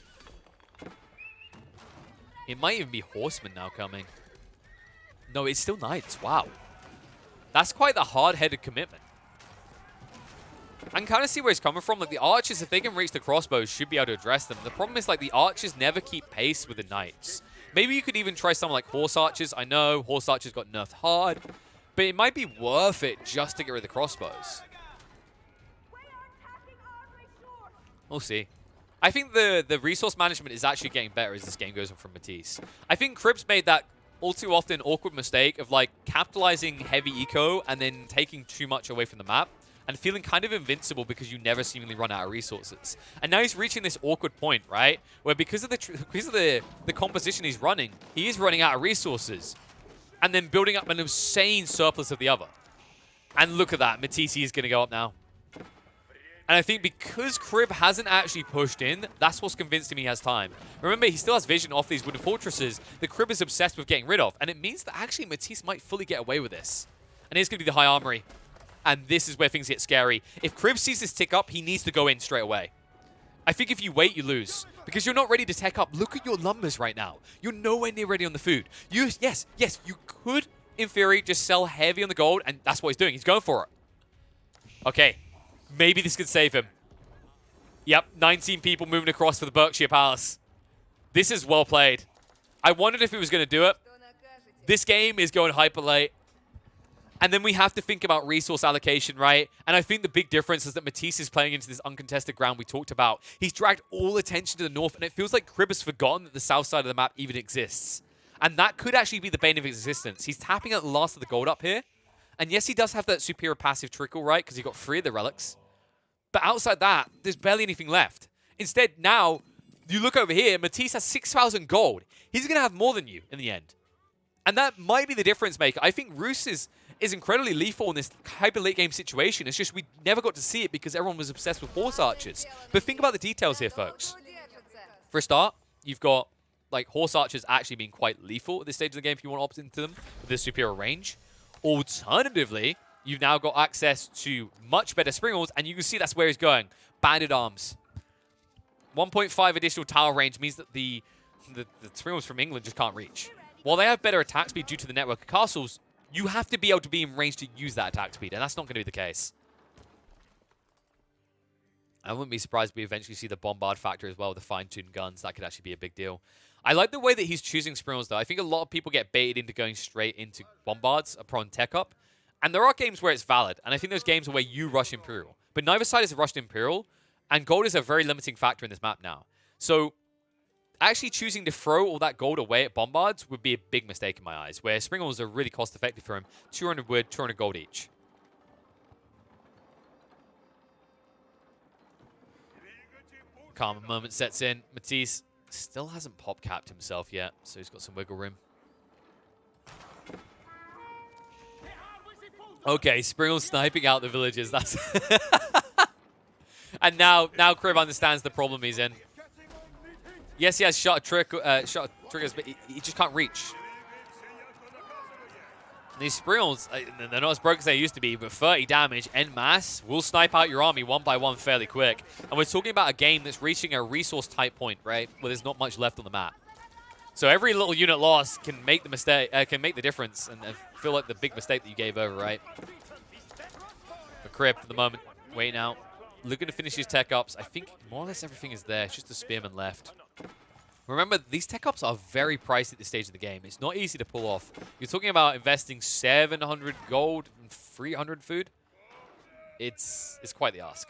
It might even be Horsemen now coming. No, it's still Knights. Wow. That's quite the hard-headed commitment. I can kind of see where he's coming from. Like, the Archers, if they can reach the crossbows, should be able to address them. The problem is, like, the Archers never keep pace with the Knights. Maybe you could even try someone like Horse Archers. I know Horse Archers got nerfed hard, but it might be worth it just to get rid of the crossbows. We'll see. I think the resource management is actually getting better as this game goes on from Matisse. I think Cribs made that all too often awkward mistake of like capitalizing heavy eco and then taking too much away from the map and feeling kind of invincible because you never seemingly run out of resources. And now he's reaching this awkward point, right? Where because of the composition he's running, he is running out of resources and then building up an insane surplus of the other. And look at that, Matisse is going to go up now. And I think because Crib hasn't actually pushed in, that's what's convinced him he has time. Remember, he still has vision off these wooden fortresses that Crib is obsessed with getting rid of. And it means that actually Matisse might fully get away with this. And it's going to be the high armory. And this is where things get scary. If Crib sees this tick up, he needs to go in straight away. I think if you wait, you lose. Because you're not ready to tech up. Look at your numbers right now. You're nowhere near ready on the food. Yes, you could, in theory, just sell heavy on the gold. And that's what he's doing. He's going for it. Okay. Maybe this could save him. Yep, 19 people moving across for the Berkshire Palace. This is well played. I wondered if he was going to do it. This game is going hyper late. And then we have to think about resource allocation, right? And I think the big difference is that Matisse is playing into this uncontested ground we talked about. He's dragged all attention to the north, and it feels like Crib has forgotten that the south side of the map even exists. And that could actually be the bane of his existence. He's tapping at the last of the gold up here. And yes, he does have that superior passive trickle, right? Because he got 3 of the relics. But outside that, there's barely anything left. Instead, now, you look over here, Matisse has 6,000 gold. He's going to have more than you in the end. And that might be the difference maker. I think Rus is incredibly lethal in this hyper late game situation. It's just we never got to see it because everyone was obsessed with Horse Archers. But think about the details here, folks. For a start, you've got like Horse Archers actually being quite lethal at this stage of the game if you want to opt into them with this superior range. Alternatively, you've now got access to much better springles, and you can see that's where he's going. Banded arms. 1.5 additional tower range means that the springles from England just can't reach. While they have better attack speed due to the network of castles, you have to be able to be in range to use that attack speed, and that's not going to be the case. I wouldn't be surprised if we eventually see the bombard factor as well with the fine-tuned guns. That could actually be a big deal. I like the way that he's choosing springles, though. I think a lot of people get baited into going straight into bombards upon tech up. And there are games where it's valid. And I think there's games where you rush Imperial. But neither side has rushed Imperial. And gold is a very limiting factor in this map now. So actually choosing to throw all that gold away at bombards would be a big mistake in my eyes. Where springles are really cost-effective for him. 200 wood, 200 gold each. Calm moment sets in. Matisse still hasn't pop-capped himself yet, so he's got some wiggle room. Okay, Springle sniping out the villagers. That's and now Crib understands the problem he's in. Yes, he has shot triggers, but he just can't reach. And these Spriggles, they're not as broken as they used to be, but 30 damage en masse will snipe out your army one by one fairly quick. And we're talking about a game that's reaching a resource type point, right, where there's not much left on the map. So every little unit loss can make the mistake, can make the difference, and feel like the big mistake that you gave over, right? But Crib, for the moment, waiting out, looking to finish his tech ups. I think more or less everything is there. It's just the spearman left. Remember, these tech ups are very pricey at this stage of the game. It's not easy to pull off. You're talking about investing 700 gold and 300 food. It's quite the ask.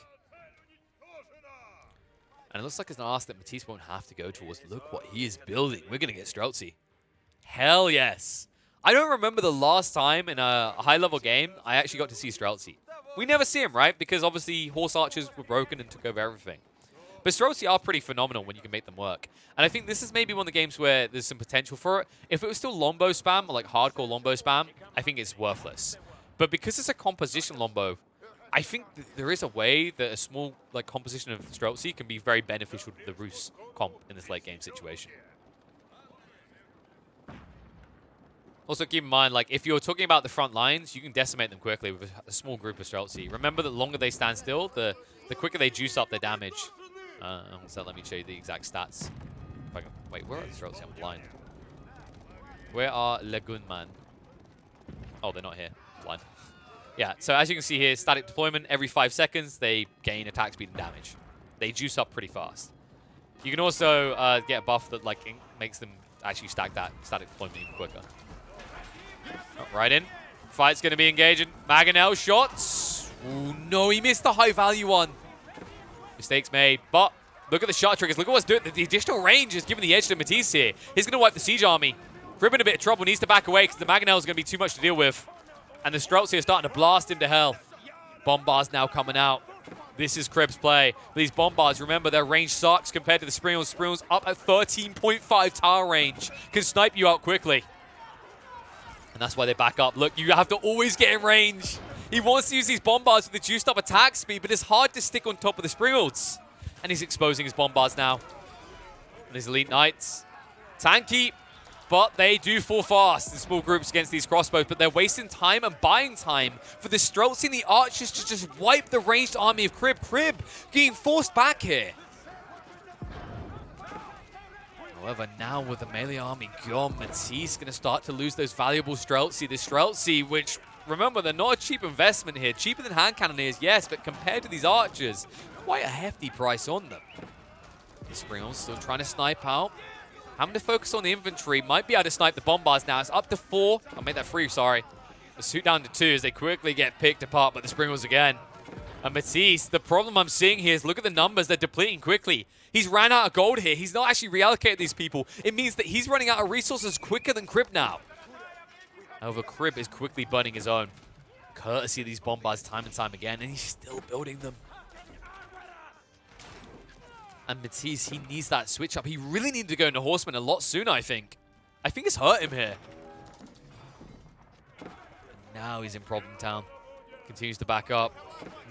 And it looks like it's an ask that Matisse won't have to go towards. Look what he is building. We're going to get Streltsy. Hell yes. I don't remember the last time in a high-level game I actually got to see Streltsy. We never see him, right? Because obviously Horse Archers were broken and took over everything. But Streltsy are pretty phenomenal when you can make them work. And I think this is maybe one of the games where there's some potential for it. If it was still Lombo spam, or like hardcore Lombo spam, I think it's worthless. But because it's a composition Lombo, I think there is a way that a small like composition of Streltsy can be very beneficial to the Rus comp in this late game situation. Also keep in mind, like if you're talking about the front lines, you can decimate them quickly with a small group of Streltsy. Remember that the longer they stand still, the quicker they juice up their damage. So let me show you the exact stats. If I can, wait, where are the Streltsy? I'm blind. Where are Lagoonman? Oh, they're not here. Blind. Yeah, so as you can see here, static deployment, every 5 seconds, they gain attack speed and damage. They juice up pretty fast. You can also get a buff that like makes them actually stack that static deployment even quicker. Oh, right in. Fight's going to be engaging. Mangonel shots. Ooh, no, he missed the high value one. Mistakes made, but look at the shot triggers. Look at what's doing. The additional range is giving the edge to Matisse here. He's going to wipe the Siege Army. Crib in a bit of trouble, needs to back away because the Mangonel is going to be too much to deal with. And the Streltsy are starting to blast him to hell. Bombards now coming out. This is Crib's play. These Bombards, remember, their range sucks compared to the Springles. Springles up at 13.5 tower range. Can snipe you out quickly. And that's why they back up. Look, you have to always get in range. He wants to use these Bombards with the juiced up attack speed, but it's hard to stick on top of the Springles. And he's exposing his Bombards now. And his Elite Knights. Tanky. But they do fall fast in small groups against these crossbows, but they're wasting time and buying time for the Streltsy and the Archers to just wipe the ranged army of Crib. Crib getting forced back here. However, now with the melee army gone, Matisse going to start to lose those valuable Streltsy. The Streltsy, which, remember, they're not a cheap investment here. Cheaper than hand cannoneers, yes, but compared to these Archers, quite a hefty price on them. The Springles still trying to snipe out. Having to focus on the infantry. Might be able to snipe the Bombards now. It's up to 4. I'll make that 3, sorry. The suit down to 2 as they quickly get picked apart by the Springles again. And Matisse, the problem I'm seeing here is look at the numbers. They're depleting quickly. He's ran out of gold here. He's not actually reallocated these people. It means that he's running out of resources quicker than Crib now. However, Crib is quickly burning his own. Courtesy of these Bombards time and time again. And he's still building them. And Matisse, he needs that switch up. He really needed to go into Horseman a lot sooner, I think. I think it's hurt him here. And now he's in problem town. Continues to back up.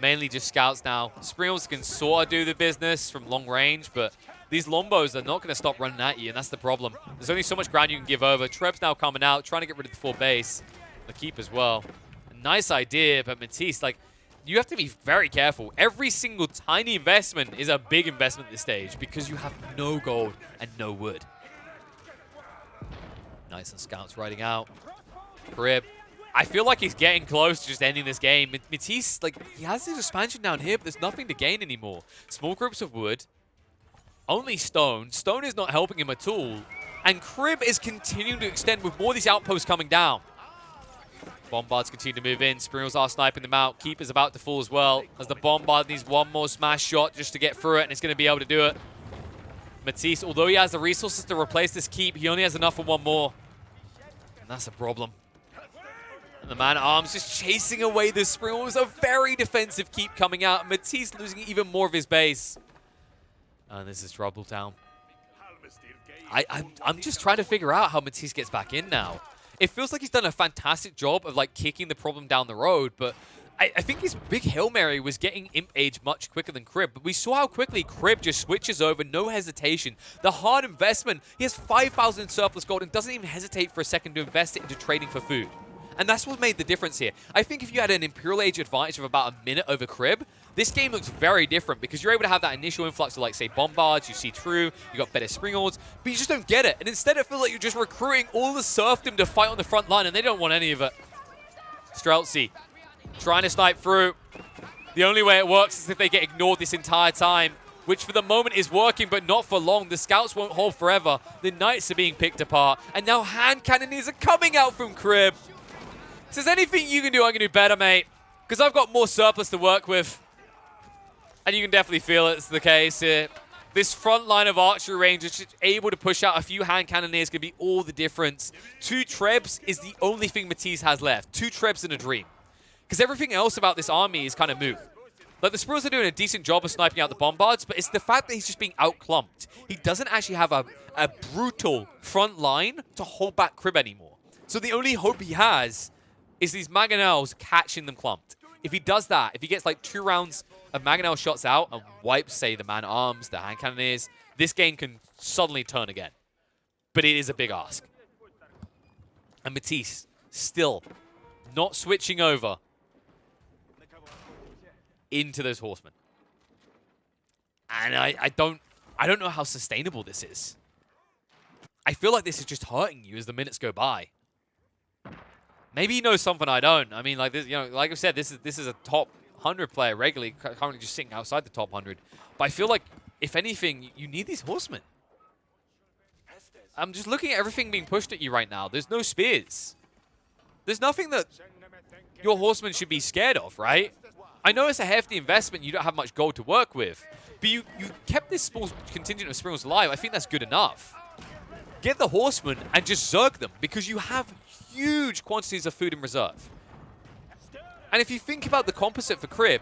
Mainly just scouts now. Springles can sort of do the business from long range, but these Lombos are not going to stop running at you, and that's the problem. There's only so much ground you can give over. Treb's now coming out, trying to get rid of the full base. The keep as well. A nice idea, but Matisse, like, you have to be very careful. Every single tiny investment is a big investment at this stage because you have no gold and no wood. Nice, and scouts riding out. Crib. I feel like he's getting close to just ending this game. Matisse, like, he has his expansion down here, but there's nothing to gain anymore. Small groups of wood. Only stone. Stone is not helping him at all. And Crib is continuing to extend with more of these outposts coming down. Bombards continue to move in. Springles are sniping them out. Keep is about to fall as well, as the Bombard needs one more smash shot just to get through it, and it's going to be able to do it. Matisse, although he has the resources to replace this keep, he only has enough for one more. And that's a problem. And the Man-at-Arms just chasing away the Springles. A very defensive keep coming out. Matisse losing even more of his base. And this is trouble town. I'm just trying to figure out how Matisse gets back in now. It feels like he's done a fantastic job of like kicking the problem down the road, but I think his big Hail Mary was getting Imp Age much quicker than Crib. But we saw how quickly Crib just switches over, no hesitation. The hard investment, he has 5,000 surplus gold and doesn't even hesitate for a second to invest it into trading for food. And that's what made the difference here. I think if you had an Imperial Age advantage of about a minute over Crib, this game looks very different because you're able to have that initial influx of, like, say, Bombards, you see True, you got better Springles, but you just don't get it. And instead it feels like you're just recruiting all the serfdom to fight on the front line, and they don't want any of it. Streltsy trying to snipe through. The only way it works is if they get ignored this entire time, which for the moment is working, but not for long. The scouts won't hold forever. The Knights are being picked apart, and now hand cannoneers are coming out from Crib. If there's anything you can do, I can do better, mate. Because I've got more surplus to work with. And you can definitely feel it's the case here. This front line of archery range is just able to push out a few hand cannoneers, going to be all the difference. 2 Trebs is the only thing Matisse has left. 2 Trebs in a dream. Because everything else about this army is kind of moot. Like, the Spruils are doing a decent job of sniping out the Bombards, but it's the fact that he's just being outclumped. He doesn't actually have a brutal front line to hold back Crib anymore. So the only hope he has is these Mangonels catching them clumped. If he does that, if he gets like 2 rounds of Mangonel shots out and wipes, say, the man-at-arms, the hand cannoneers, this game can suddenly turn again. But it is a big ask. And Matisse still not switching over into those horsemen. And I don't know how sustainable this is. I feel like this is just hurting you as the minutes go by. Maybe he knows something I don't. I mean, like this, you know, like I said, this is a top 100 player regularly, currently just sitting outside the top 100. But I feel like, if anything, you need these horsemen. I'm just looking at everything being pushed at you right now. There's no spears. There's nothing that your horsemen should be scared of, right? I know it's a hefty investment. You don't have much gold to work with. But you kept this small contingent of Springles alive. I think that's good enough. Get the horsemen and just zerg them, because you have huge quantities of food in reserve. And if you think about the composite for Crib,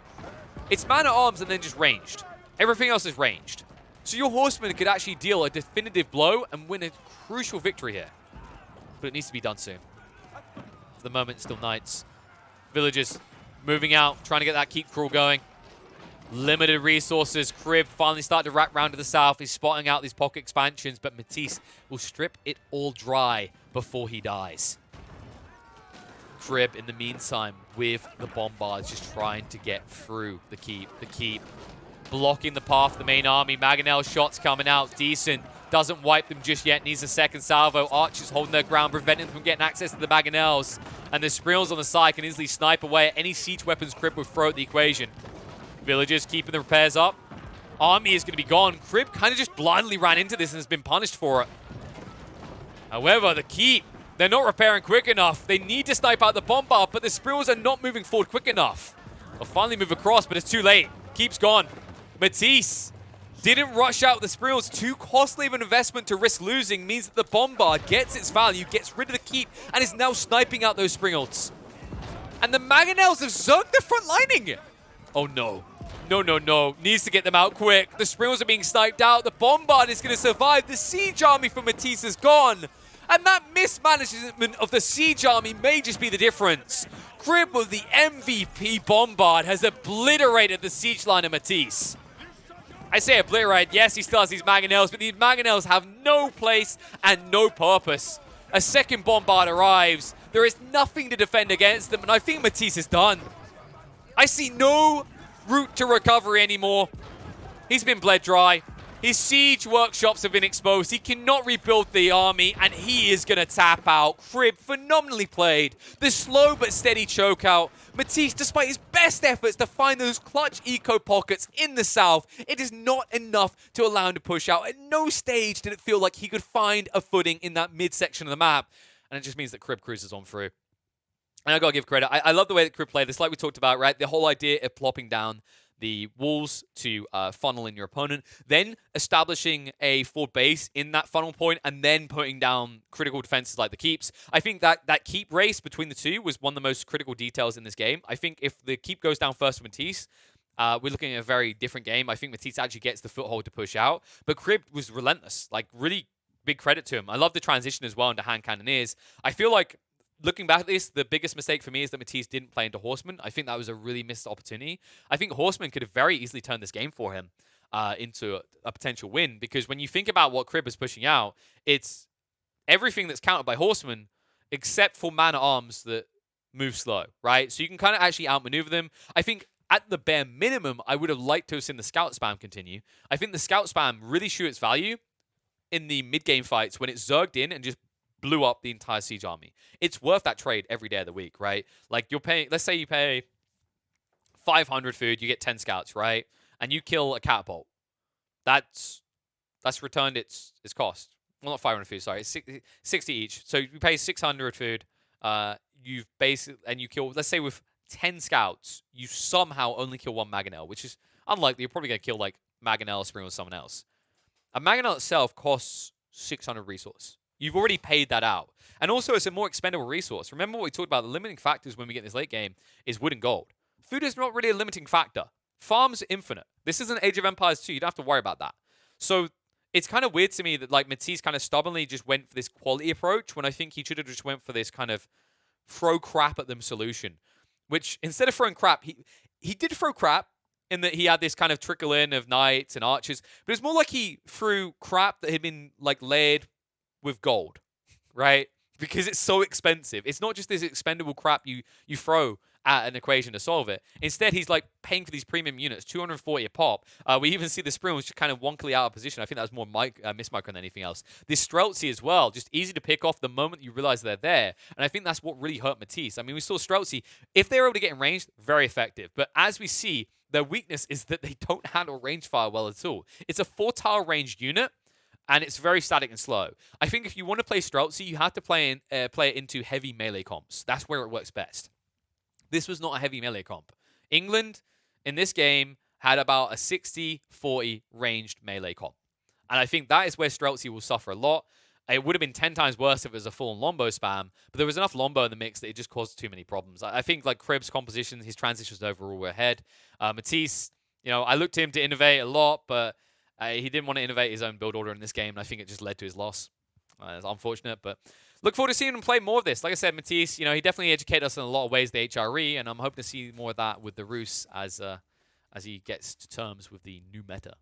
it's man-at-arms and then just ranged. Everything else is ranged. So your horsemen could actually deal a definitive blow and win a crucial victory here. But it needs to be done soon. For the moment, it's still knights. Villagers moving out, trying to get that keep crawl going. Limited resources. Crib finally starting to wrap round to the south. He's spotting out these pocket expansions, but Matisse will strip it all dry before he dies. Crib, in the meantime, with the Bombards, just trying to get through the keep. The keep blocking the path of the main army. Mangonel shots coming out. Decent. Doesn't wipe them just yet. Needs a second salvo. Archers holding their ground, preventing them from getting access to the Mangonels. And the Springles on the side can easily snipe away at any siege weapons Crib will throw at the equation. Villagers keeping the repairs up. Army is going to be gone. Crib kind of just blindly ran into this and has been punished for it. However, the keep, they're not repairing quick enough. They need to snipe out the Bombard, but the Springles are not moving forward quick enough. They'll finally move across, but it's too late. Keep's gone. Matisse didn't rush out the Springles. Too costly of an investment to risk losing means that the Bombard gets its value, gets rid of the keep, and is now sniping out those Springles. And the Mangonels have zerged the front lining. Oh no. No, no, no. Needs to get them out quick. The Springles are being sniped out. The Bombard is going to survive. The Siege Army for Matisse is gone. And that mismanagement of the Siege Army may just be the difference. Crib with the MVP Bombard has obliterated the Siege line of Matisse. I say obliterate. Yes, he still has these Mangonels, but these Mangonels have no place and no purpose. A second Bombard arrives. There is nothing to defend against them, and I think Matisse is done. I see no route to recovery anymore. He's been bled dry. His siege workshops have been exposed. He cannot rebuild the army, and he is going to tap out. Crib, phenomenally played. The slow but steady choke out. Matisse, despite his best efforts to find those clutch eco pockets in the south, it is not enough to allow him to push out. At no stage did it feel like he could find a footing in that midsection of the map. And it just means that Crib cruises on through. And I gotta give credit. I love the way that Crib played this, like we talked about, right? The whole idea of plopping down the walls to funnel in your opponent, then establishing a forward base in that funnel point, and then putting down critical defenses like the keeps. I think that keep race between the two was one of the most critical details in this game. I think if the keep goes down first for Matisse, we're looking at a very different game. I think Matisse actually gets the foothold to push out, but Crib was relentless. Like, really big credit to him. I love the transition as well into hand cannoneers. I feel like, looking back at this, the biggest mistake for me is that Matisse didn't play into Horseman. I think that was a really missed opportunity. I think Horseman could have very easily turned this game for him into a potential win, because when you think about what Crib is pushing out, it's everything that's countered by Horseman except for man-at-arms that move slow, right? So you can kind of actually outmaneuver them. I think at the bare minimum, I would have liked to have seen the scout spam continue. I think the scout spam really showed its value in the mid-game fights when it zerged in and just blew up the entire siege army. It's worth that trade every day of the week, right? Like, you're paying, let's say you pay 500 food, you get 10 scouts, right? And you kill a catapult. That's returned its cost. Well, not 500 food, sorry. It's 60 each. So you pay 600 food. You've basically, and you kill, let's say with 10 scouts, you somehow only kill one Mangonel, which is unlikely. You're probably going to kill like Mangonel, Spring, or someone else. A Mangonel itself costs 600 resource. You've already paid that out. And also, it's a more expendable resource. Remember what we talked about, the limiting factors when we get in this late game is wood and gold. Food is not really a limiting factor. Farms are infinite. This isn't Age of Empires 2. You don't have to worry about that. So it's kind of weird to me that like Matisse kind of stubbornly just went for this quality approach when I think he should have just went for this kind of throw crap at them solution. Which, instead of throwing crap, he did throw crap in that he had this kind of trickle in of knights and archers. But it's more like he threw crap that had been like layered with gold, right? Because it's so expensive. It's not just this expendable crap you throw at an equation to solve it. Instead, he's like paying for these premium units, 240 a pop. We even see the Spring was just kind of wonkily out of position. I think that was more mismicro than anything else. This Streltsy as well, just easy to pick off the moment you realize they're there. And I think that's what really hurt Matisse. I mean, we saw Streltsy, if they were able to get in range, very effective. But as we see, their weakness is that they don't handle range fire well at all. It's a 4-tile ranged unit, and it's very static and slow. I think if you want to play Streltsy, you have to play it into heavy melee comps. That's where it works best. This was not a heavy melee comp. England, in this game, had about a 60-40 ranged melee comp. And I think that is where Streltsy will suffer a lot. It would have been 10 times worse if it was a full Lombo spam, but there was enough Lombo in the mix that it just caused too many problems. I think like Crib's composition, his transitions overall were ahead. Matisse, I looked to him to innovate a lot, but he didn't want to innovate his own build order in this game, and I think it just led to his loss. It's unfortunate, but look forward to seeing him play more of this. Like I said, Matisse, he definitely educated us in a lot of ways, the HRE, and I'm hoping to see more of that with the Rus as he gets to terms with the new meta.